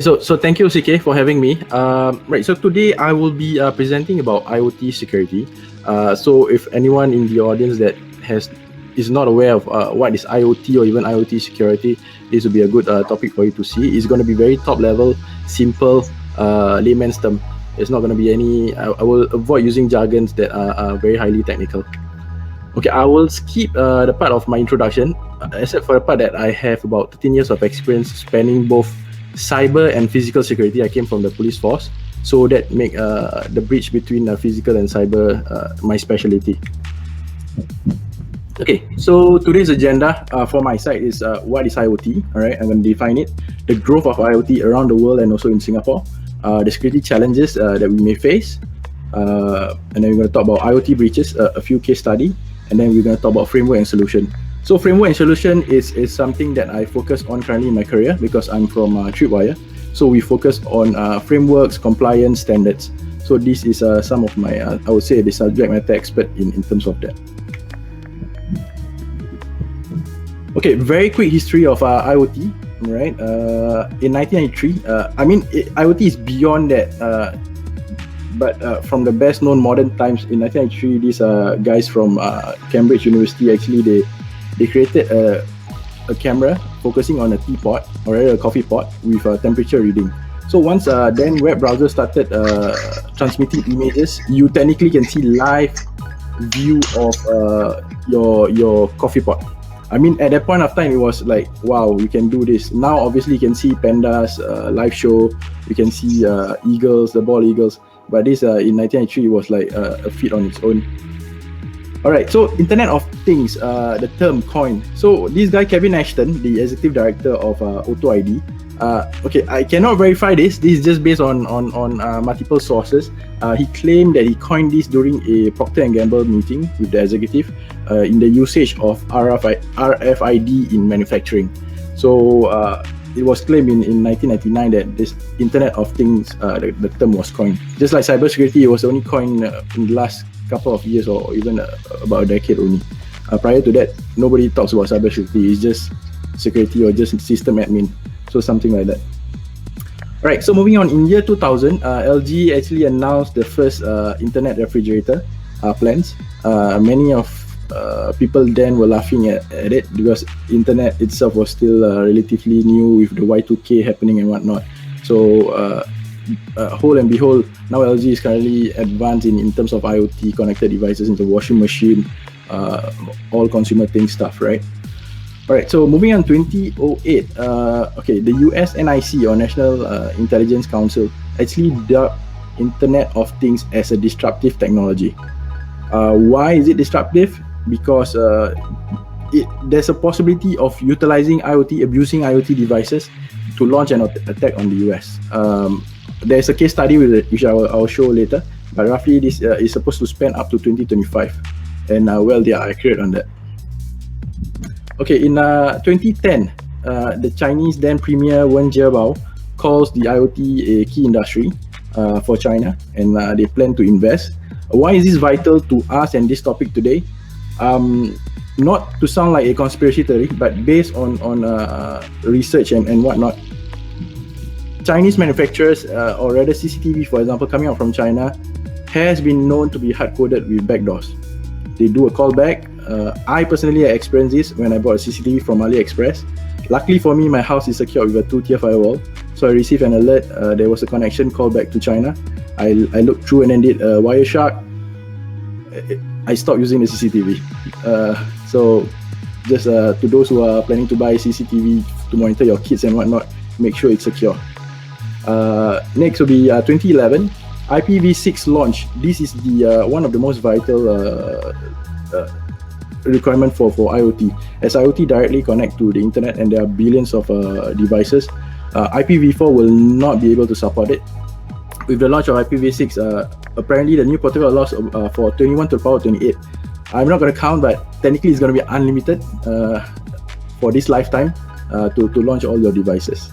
So thank you, CK, for having me. Right, so today I will be presenting about IoT security. So if anyone in the audience that is not aware of what is IoT or even IoT security, this will be a good topic for you to see. It's going to be very top level, simple, layman's term. There's not going to be any. I will avoid using jargons that are very highly technical. Okay, I will skip the part of my introduction, except for the part that I have about 13 years of experience spanning both cyber and physical security. I came from the police force, so that make the bridge between physical and cyber my specialty. Okay, so today's agenda for my side is what is IoT. All right, I'm going to define it, the growth of IoT around the world and also in Singapore, the security challenges that we may face, and then we're going to talk about IoT breaches, a few case study, and then we're going to talk about framework and solution. So framework and solution is something that I focus on currently in my career because I'm from Tripwire. So we focus on frameworks, compliance, standards. So this is some of my, I would say the subject matter expert in terms of that. Okay, very quick history of IoT, right? In 1993, IoT is beyond that, but from the best known modern times in 1993, these guys from Cambridge University, actually they created a camera focusing on a teapot or a coffee pot with a temperature reading. So once then web browser started transmitting images, you technically can see live view of your coffee pot. I mean, at that point of time, it was like, wow, we can do this. Now, obviously, you can see pandas, live show. You can see eagles, the bald eagles. But this in 1993 was like a feat on its own. All right, so Internet of Things, the term coined. So this guy, Kevin Ashton, the executive director of AutoID. Okay, I cannot verify this. This is just based on multiple sources. He claimed that he coined this during a Procter & Gamble meeting with the executive in the usage of RFID in manufacturing. So it was claimed in 1999 that this Internet of Things, the term was coined. Just like cybersecurity, it was only coined in the last couple of years or even about a decade only. Prior to that, nobody talks about cybersecurity. It's just security or just system admin. So something like that. All right, so moving on, in year 2000, LG actually announced the first internet refrigerator plans. Many of people then were laughing at it because internet itself was still relatively new with the Y2K happening and whatnot. So whole and behold, now LG is currently advanced in terms of IoT connected devices into washing machine, all consumer things stuff, right? All right, so moving on, 2008, okay, the US NIC or National Intelligence Council actually dubbed Internet of Things as a disruptive technology. Why is it disruptive? Because there's a possibility of utilizing IoT, abusing IoT devices to launch an attack on the US. There's a case study with it, which I'll show later, but roughly this is supposed to span up to 2025, and well, they are accurate on that. Okay, in 2010, the Chinese then Premier Wen Jiabao calls the IoT a key industry for China, and they plan to invest. Why is this vital to us and this topic today? Not to sound like a conspiracy theory, but based on research and whatnot. Chinese manufacturers, or rather CCTV, for example, coming out from China, has been known to be hard-coded with backdoors. They do a callback. I personally experienced this when I bought a CCTV from AliExpress. Luckily for me, my house is secured with a 2-tier firewall, so I received an alert. There was a connection callback to China. I looked through and then did Wireshark. I stopped using the CCTV. So just to those who are planning to buy CCTV to monitor your kids and whatnot, make sure it's secure. Next will be 2011, IPv6 launch. This is the one of the most vital requirement for IoT. As IoT directly connect to the internet and there are billions of devices, IPv4 will not be able to support it. With the launch of IPv6, apparently the new protocol allows for 21 to the power 28. I'm not going to count, but technically it's going to be unlimited for this lifetime to launch all your devices.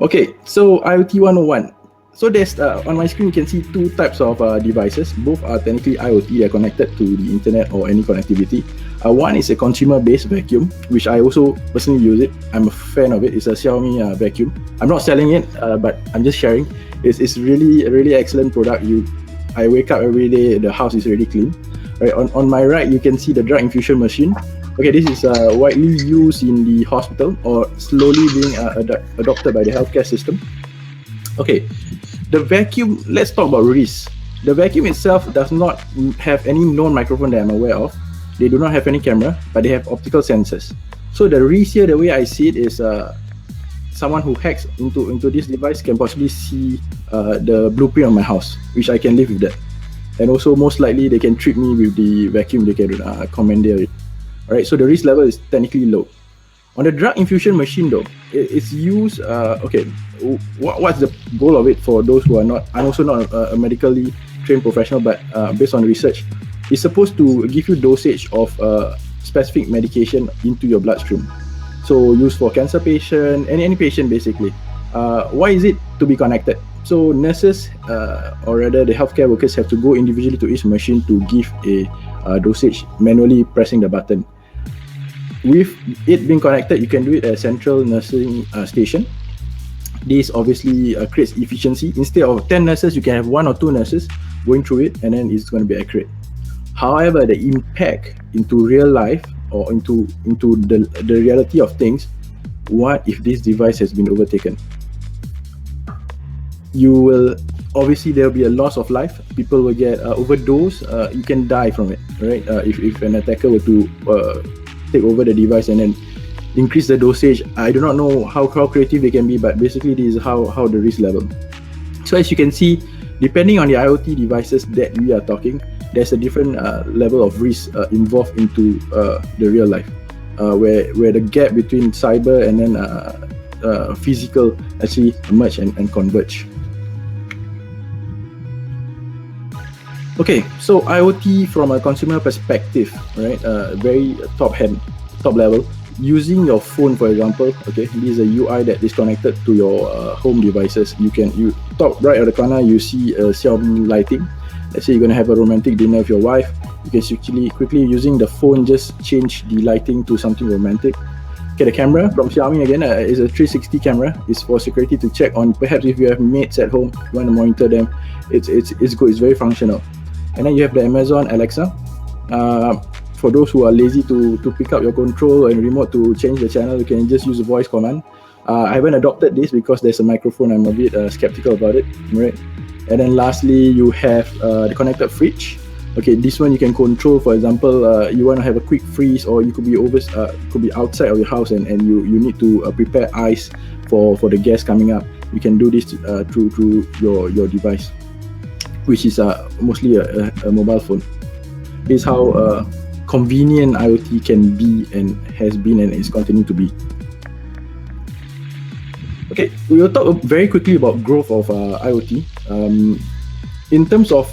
Okay, so IoT 101. So there's on my screen you can see two types of devices. Both are technically IoT. They're connected to the internet or any connectivity. One is a consumer-based vacuum, which I also personally use it. I'm a fan of it. It's a Xiaomi vacuum. I'm not selling it, but I'm just sharing. It's really a really excellent product. I wake up every day, the house is really clean. Right, on my right, you can see the drug infusion machine. Okay, this is widely used in the hospital or slowly being adopted by the healthcare system. Okay, the vacuum, let's talk about risks. The vacuum itself does not have any known microphone that I'm aware of. They do not have any camera, but they have optical sensors. So the risk here, the way I see it is someone who hacks into this device can possibly see the blueprint of my house, which I can live with that. And also most likely they can trick me with the vacuum, they can commandeer it. Alright, so the risk level is technically low. On the drug infusion machine though, it's used, what's the goal of it for those who are not, I'm also not a medically trained professional, but based on research, it's supposed to give you dosage of specific medication into your bloodstream. So used for cancer patient, any patient basically. Why is it to be connected? So nurses, or rather the healthcare workers, have to go individually to each machine to give a dosage, manually pressing the button. With it being connected, you can do it at a central nursing station. This obviously creates efficiency. Instead of 10 nurses, you can have 1 or 2 nurses going through it, and then it's going to be accurate. However, the impact into real life or into the reality of things, what if this device has been overtaken? You will, obviously there will be a loss of life. People will get overdose. You can die from it, right? If an attacker were to take over the device and then increase the dosage. I do not know how creative they can be, but basically this is how the risk level. So as you can see, depending on the IoT devices that we are talking, there's a different level of risk involved into the real life, where the gap between cyber and then physical actually merge and converge. Okay, so IoT from a consumer perspective, right? Very top level. Using your phone, for example, okay, this is a UI that is connected to your home devices. You top right at the corner, you see Xiaomi lighting. Let's say you're gonna have a romantic dinner with your wife. You can quickly using the phone just change the lighting to something romantic. Okay, the camera from Xiaomi again is a 360 camera. It's for security to check on. Perhaps if you have mates at home, you want to monitor them. It's good. It's very functional. And then you have the Amazon Alexa. For those who are lazy to pick up your control and remote to change the channel, you can just use a voice command. I haven't adopted this because there's a microphone. I'm a bit skeptical about it, right? And then lastly, you have the connected fridge. Okay, this one you can control. For example, you want to have a quick freeze, or you could be outside of your house and you need to prepare ice for the guests coming up. You can do this through your device, which is mostly a mobile phone. This is how convenient IoT can be and has been and is continuing to be. Okay, we will talk very quickly about growth of IoT. In terms of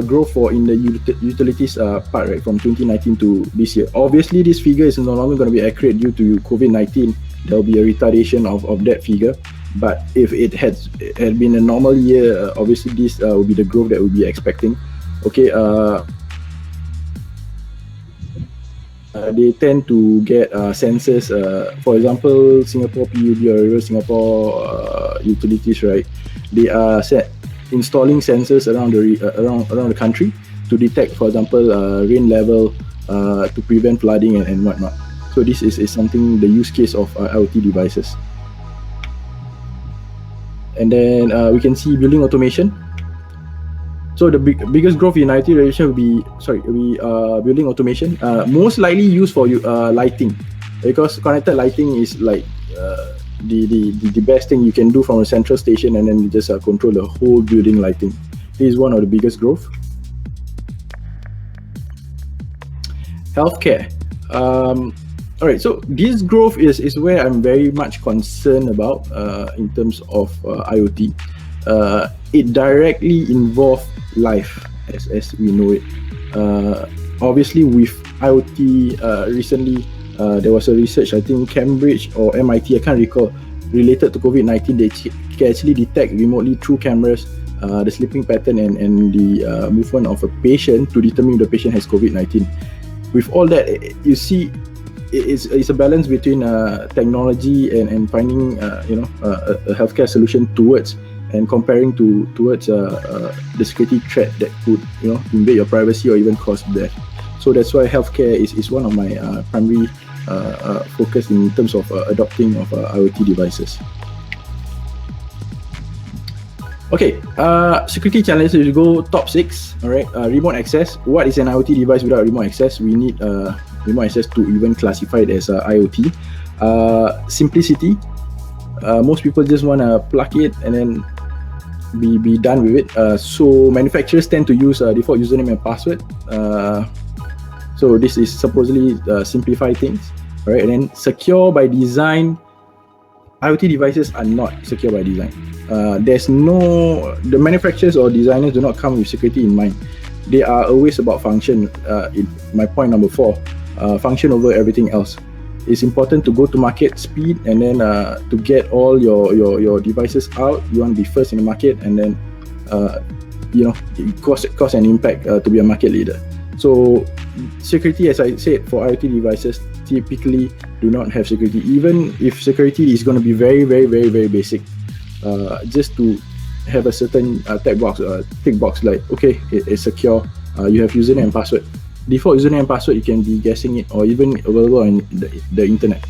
growth in the utilities part, right, from 2019 to this year, obviously this figure is no longer going to be accurate due to COVID-19. There will be a retardation of that figure. But if it had been a normal year, obviously this will be the growth that we'll be expecting. Okay, they tend to get sensors. For example, Singapore PUB or Singapore utilities, right? They are installing sensors around the country to detect, for example, rain level, to prevent flooding and whatnot. So this is something, the use case of IoT devices. And then we can see building automation. So the biggest growth in IoT relation will be building automation. Most likely used for lighting, because connected lighting is like the best thing you can do from a central station, and then you just control the whole building lighting. This is one of the biggest growth. Healthcare. All right, so this growth is where I'm very much concerned about in terms of IoT. It directly involves life as we know it. Obviously, with IoT, recently there was a research, I think Cambridge or MIT, I can't recall, related to COVID-19. They can actually detect remotely through cameras the sleeping pattern and the movement of a patient to determine if the patient has COVID-19. with all that, you see, it's a balance between technology and finding a healthcare solution towards and comparing towards the security threat that could invade your privacy or even cause death. So that's why healthcare is one of my primary focus in terms of adopting of IoT devices. Okay, security challenges. We go top 6. All right, remote access. What is an IoT device without remote access? We need remote access to even classify it as IoT. Simplicity. Most people just want to plug it and then be done with it. So manufacturers tend to use default username and password. So this is supposedly simplify things. All right, and then secure by design. IoT devices are not secure by design. The manufacturers or designers do not come with security in mind. They are always about function. My point number 4, function over everything else. It's important to go to market speed, and then to get all your devices out. You want to be first in the market, and then it cause an impact to be a market leader. So security, as I said, for IoT devices typically do not have security, even if security is going to be very, very, very, very basic. Just to have a certain tick box like, okay, it's secure, you have username and password. Default username and password, you can be guessing it or even available on the internet.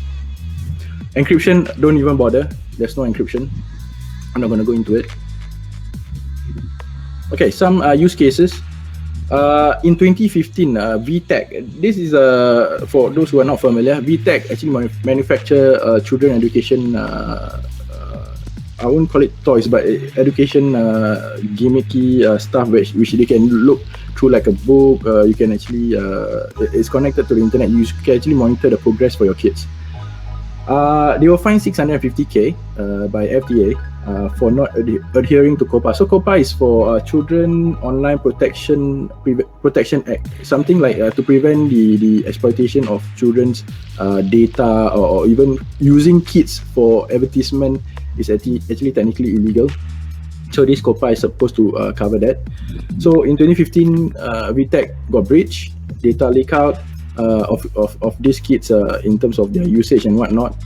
Encryption, don't even bother. There's no encryption. I'm not going to go into it. Okay, some use cases. In 2015, VTech, this is for those who are not familiar, VTech actually manufacture children education, I won't call it toys, but education gimmicky stuff which they can look through like a book. You can actually, it's connected to the internet. You can actually monitor the progress for your kids. They were fined 650K by FDA for not adhering to COPPA. So COPPA is for Children Online Protection Act, something like to prevent the exploitation of children's data or even using kids for advertisement is actually technically illegal. So this COPPA is supposed to cover that. So in 2015, VTech got breached, data leak out of these kids in terms of their usage and whatnot.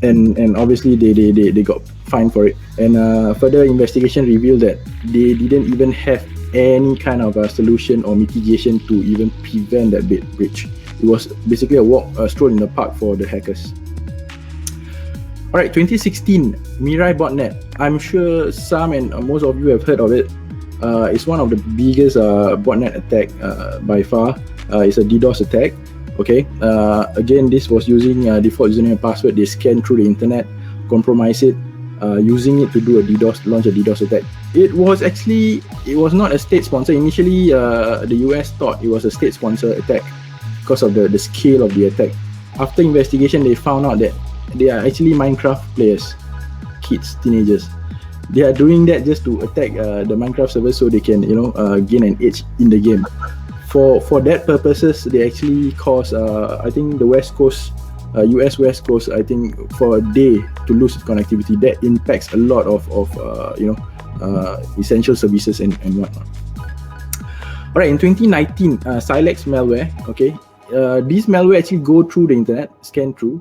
And obviously they got fined for it. And further investigation revealed that they didn't even have any kind of a solution or mitigation to even prevent that breach. It was basically a stroll in the park for the hackers. Alright, 2016, Mirai botnet. I'm sure some and most of you have heard of it. It's one of the biggest botnet attack by far. It's a DDoS attack. Okay. Again, this was using default username and password. They scan through the internet, compromise it, using it to do launch a DDoS attack. It was not a state sponsor. Initially, the US thought it was a state sponsor attack because of the scale of the attack. After investigation, they found out that they are actually Minecraft players, kids, teenagers. They are doing that just to attack the Minecraft server so they can, gain an edge in the game. For that purposes, they actually cause, I think the West Coast, US West Coast, I think for a day to lose its connectivity. That impacts a lot of essential services and whatnot. Alright, in 2019, Silex malware, okay, these malware actually go through the internet, scan through,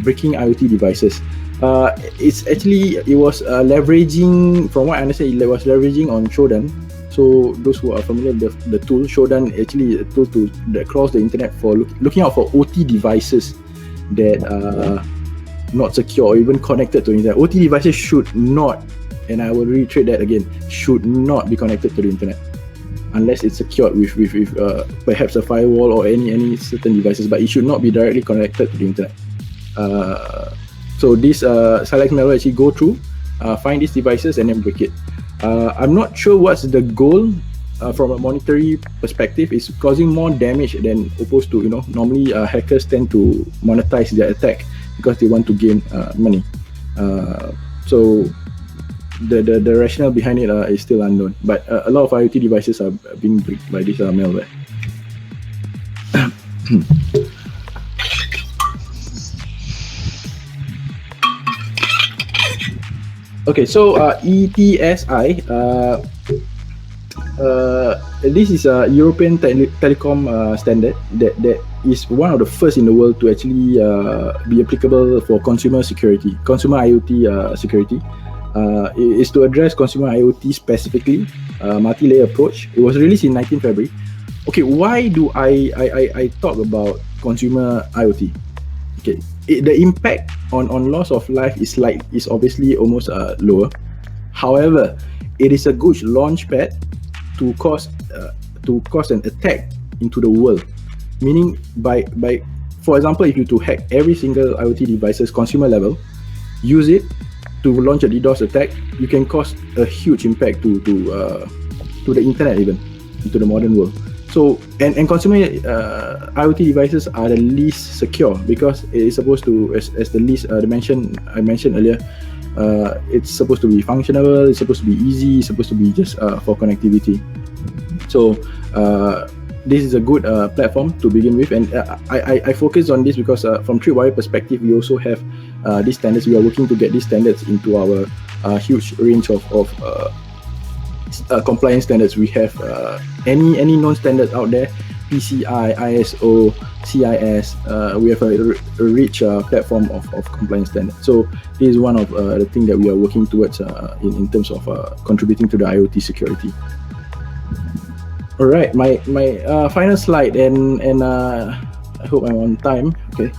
breaking IoT devices. It was leveraging, from what I understand, it was leveraging on Shodan. So those who are familiar with the tool, Shodan actually a tool that crawls the internet for looking out for OT devices that are not secure or even connected to the internet. OT devices should not, and I will reiterate that again, should not be connected to the internet unless it's secured with perhaps a firewall or any certain devices, but it should not be directly connected to the internet. So this Silex malware actually go through, find these devices and then break it. I'm not sure what's the goal from a monetary perspective. It's causing more damage than opposed to, normally hackers tend to monetize their attack because they want to gain money. So the rationale behind it is still unknown, but a lot of IoT devices are being breached by this malware. Okay, so ETSI, This is a European telecom standard that is one of the first in the world to actually be applicable for consumer security, consumer IoT security. It is to address consumer IoT specifically, multi-layer approach. It was released in 19 February. Okay, why do I talk about consumer IoT? Okay, the impact on loss of life is obviously almost lower. However, it is a good launch pad to cause an attack into the world. Meaning, by for example, if you to hack every single IoT device's consumer level, use it to launch a DDoS attack, you can cause a huge impact to the internet, even into the modern world. So, and consumer IoT devices are the least secure because it is supposed to, as the least I mentioned earlier, it's supposed to be functional, it's supposed to be easy, it's supposed to be just for connectivity. So this is a good platform to begin with, and I focus on this because from Tripwire perspective, we also have these standards. We are working to get these standards into our huge range of compliance standards. We have any known standards out there: PCI, ISO, CIS. We have a rich platform of compliance standards. So this is one of the things that we are working towards in terms of contributing to the IoT security. All right, my final slide, and I hope I'm on time. Okay,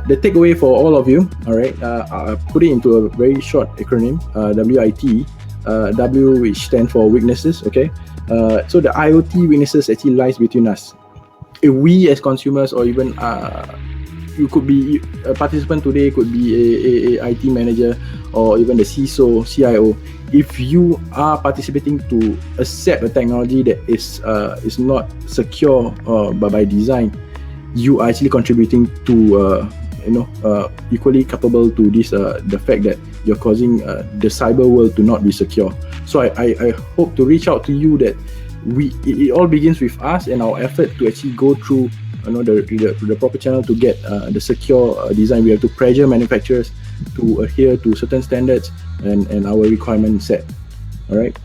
the takeaway for all of you. All right, I put it into a very short acronym, WIT. W, which stands for weaknesses. Okay, so the IoT weaknesses actually lies between us. If we as consumers, or even you could be a participant today, could be a IT manager, or even the CISO, CIO. If you are participating to accept a technology that is not secure by design, you are actually contributing to equally capable to this the fact that you're causing the cyber world to not be secure. So I hope to reach out to you that it all begins with us and our effort to actually go through the proper channel to get the secure design. We have to pressure manufacturers to adhere to certain standards and our requirement set. All right,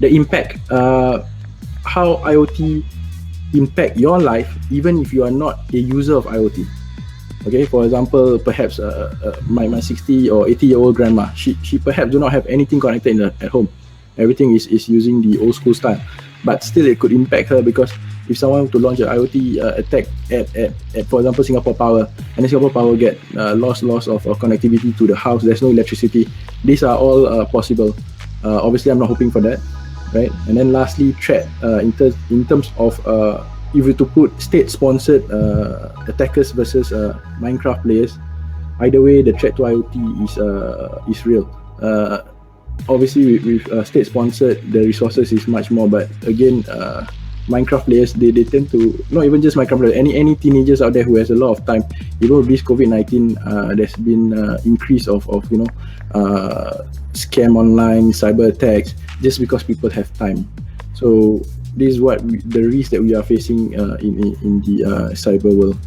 the impact, how IoT impact your life even if you are not a user of IoT. Okay, for example, perhaps my 60 or 80-year-old grandma, she perhaps do not have anything connected at home. Everything is using the old school style, but still it could impact her, because if someone to launch an IoT attack at for example Singapore Power, and then Singapore Power get loss of connectivity to the house, there's no electricity. These are all possible. Obviously, I'm not hoping for that, right? And then lastly, threat in terms of if you to put state-sponsored attackers versus Minecraft players, either way, the threat to IoT is real. Obviously, with state-sponsored, the resources is much more. But again, Minecraft players, they tend to, not even just Minecraft players, any teenagers out there who has a lot of time. Even with this COVID-19, there's been increase of scam online, cyber attacks, just because people have time. So this is the risk that we are facing in the cyber world.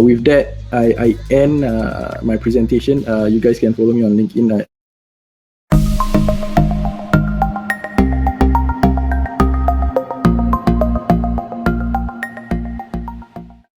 With that, I end my presentation. You guys can follow me on LinkedIn